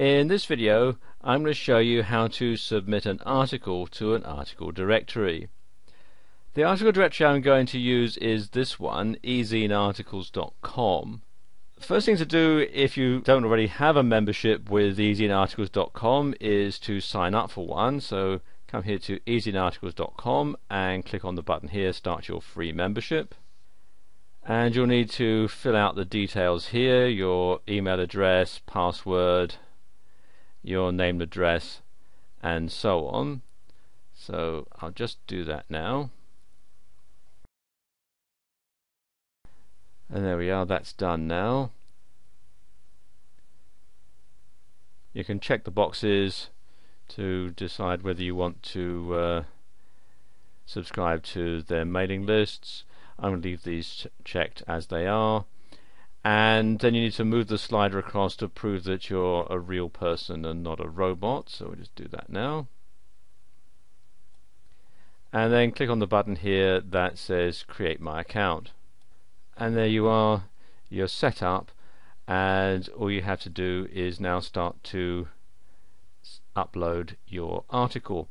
In this video I'm going to show you how to submit an article to an article directory. The article directory I'm going to use is this one, ezinearticles.com. First thing to do if you don't already have a membership with ezinearticles.com is to sign up for one. So come here to ezinearticles.com and click on the button here, start your free membership. And you'll need to fill out the details here, your email address, password, your name and address, and so on. So I'll just do that now. And there we are, that's done now. You can check the boxes to decide whether you want to subscribe to their mailing lists. I'm going to leave these checked as they are. And then you need to move the slider across to prove that you're a real person and not a robot. So we'll just do that now. And then click on the button here that says Create My Account. And there you are, you're set up, and all you have to do is now start to upload your article.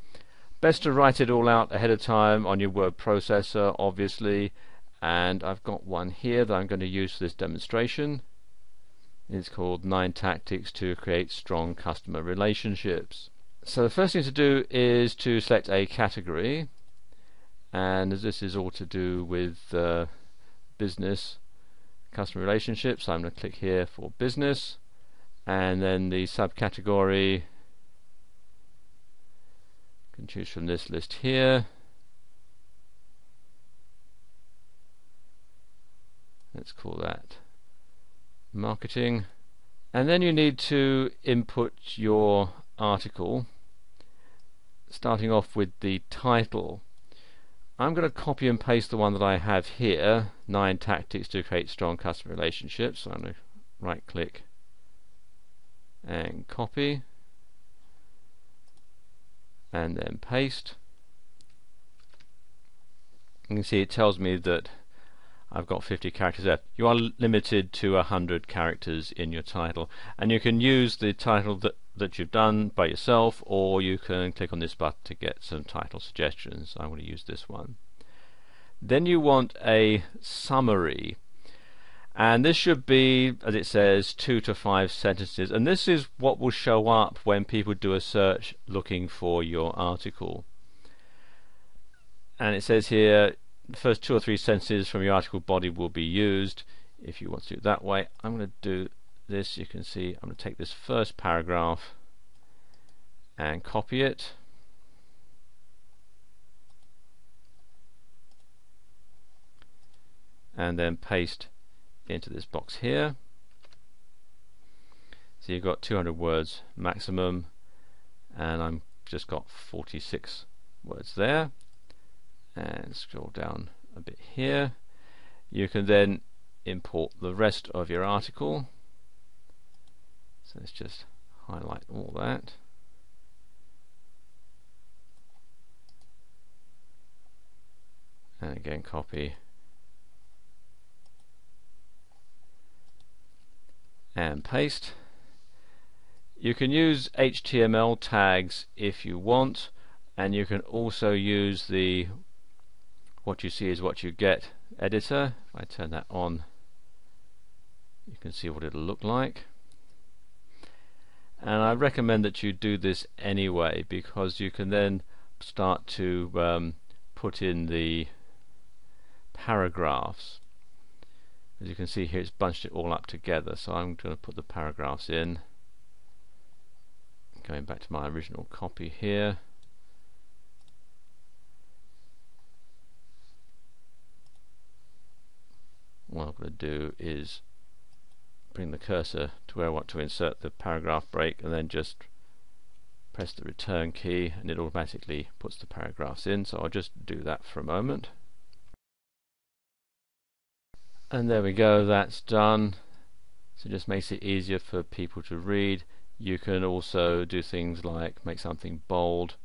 Best to write it all out ahead of time on your word processor, obviously, and I've got one here that I'm going to use for this demonstration. It's called 9 Tactics to Create Strong Customer Relationships. So the first thing to do is to select a category, and as this is all to do with business customer relationships, I'm going to click here for business, and then the subcategory, can choose from this list here. Let's call that marketing, and then you need to input your article, starting off with the title. I'm going to copy and paste the one that I have here, 9 Tactics to Create Strong Customer Relationships. So I'm going to right click and copy and then paste. You can see it tells me that I've got 50 characters there. You are limited to 100 characters in your title, and you can use the title that you've done by yourself, or you can click on this button to get some title suggestions. I'm going to use this one. Then you want a summary, and this should be, as it says, 2 to 5 sentences, and this is what will show up when people do a search looking for your article. And it says here the first 2 or 3 sentences from your article body will be used. If you want to do it that way, I'm going to do this. You can see I'm going to take this first paragraph and copy it, and then paste into this box here. So you've got 200 words maximum, and I'm just got 46 words there. And scroll down a bit here. You can then import the rest of your article. So let's just highlight all that. And again copy and paste. You can use HTML tags if you want, and you can also use the what you see is what you get editor. If I turn that on, you can see what it'll look like. And I recommend that you do this anyway, because you can then start to put in the paragraphs. As you can see here, it's bunched it all up together, so I'm going to put the paragraphs in. Going back to my original copy here. What I'm going to do is bring the cursor to where I want to insert the paragraph break, and then just press the return key, and it automatically puts the paragraphs in. So I'll just do that for a moment. And there we go, that's done. So it just makes it easier for people to read. You can also do things like make something bold,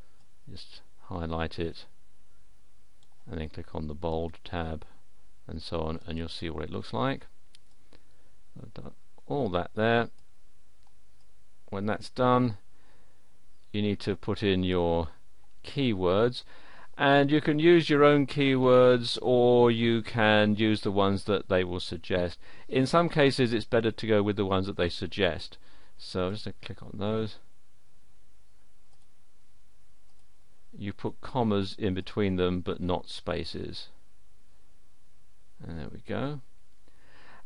just highlight it and then click on the bold tab and so on, and you'll see what it looks like. I've done all that there. When that's done, you need to put in your keywords, and you can use your own keywords or you can use the ones that they will suggest. In some cases it's better to go with the ones that they suggest, so just click on those. You put commas in between them but not spaces, and there we go.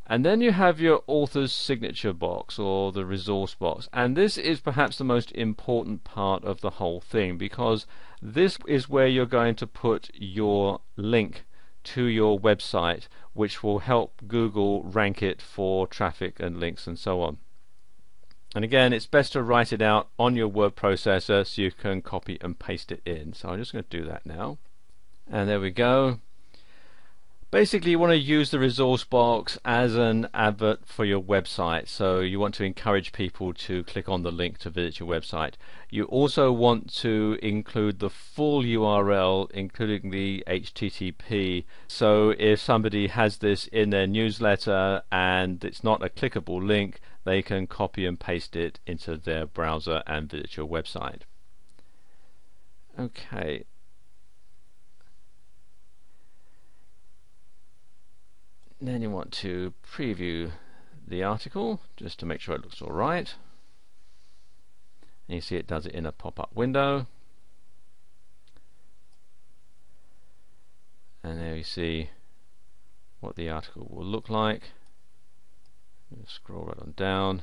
And then you have your author's signature box or the resource box, and this is perhaps the most important part of the whole thing, because this is where you're going to put your link to your website, which will help Google rank it for traffic and links and so on. And again, it's best to write it out on your word processor so you can copy and paste it in. So I'm just going to do that now, and there we go. Basically, you want to use the resource box as an advert for your website, so you want to encourage people to click on the link to visit your website. You also want to include the full URL, including the HTTP, so if somebody has this in their newsletter and it's not a clickable link, they can copy and paste it into their browser and visit your website. Okay. Then you want to preview the article just to make sure it looks alright. And you see it does it in a pop-up window. And there you see what the article will look like. We'll scroll right on down.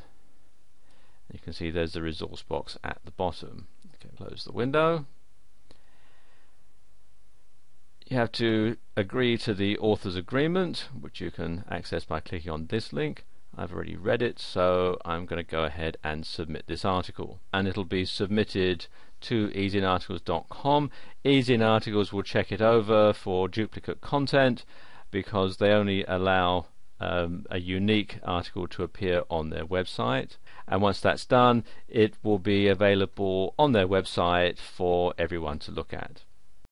And you can see there's the resource box at the bottom. Okay, close the window. You have to agree to the author's agreement, which you can access by clicking on this link. I've already read it, so I'm going to go ahead and submit this article, and it'll be submitted to EasyInArticles.com. EasyInArticles will check it over for duplicate content, because they only allow a unique article to appear on their website, and once that's done, it will be available on their website for everyone to look at.